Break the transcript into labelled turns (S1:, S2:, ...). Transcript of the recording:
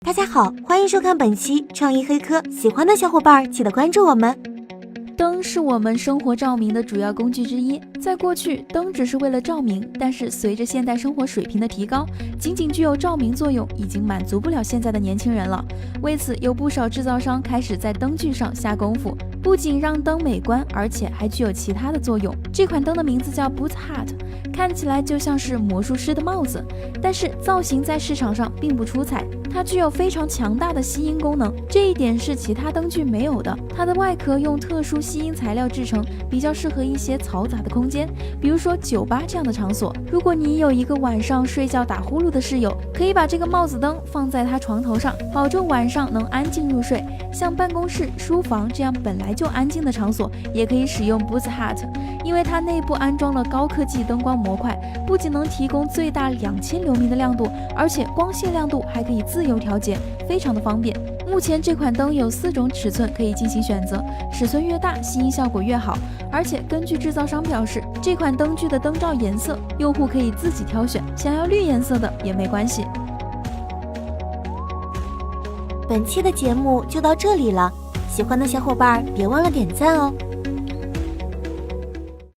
S1: 大家好，欢迎收看本期创意黑科，喜欢的小伙伴记得关注我们。
S2: 灯是我们生活照明的主要工具之一，在过去，灯只是为了照明，但是随着现代生活水平的提高，仅仅具有照明作用已经满足不了现在的年轻人了。为此，有不少制造商开始在灯具上下功夫，不仅让灯美观，而且还具有其他的作用。这款灯的名字叫 Boot Hat， 看起来就像是魔术师的帽子，但是造型在市场上并不出彩。它具有非常强大的吸音功能，这一点是其他灯具没有的。它的外壳用特殊吸音材料制成，比较适合一些嘈杂的空间，比如说酒吧这样的场所。如果你有一个晚上睡觉打呼噜的室友，可以把这个帽子灯放在他床头上，保证晚上能安静入睡。像办公室、书房这样本来就安静的场所，也可以使用 Boot Hat， 因为它内部安装了高科技灯光模块，不仅能提供最大2000流明的亮度，而且光线亮度还可以自由调节，非常的方便。目前这款灯有4种尺寸可以进行选择，尺寸越大，吸音效果越好。而且根据制造商表示，这款灯具的灯罩颜色，用户可以自己挑选，想要绿颜色的也没关系。
S1: 本期的节目就到这里了，喜欢的小伙伴别忘了点赞哦。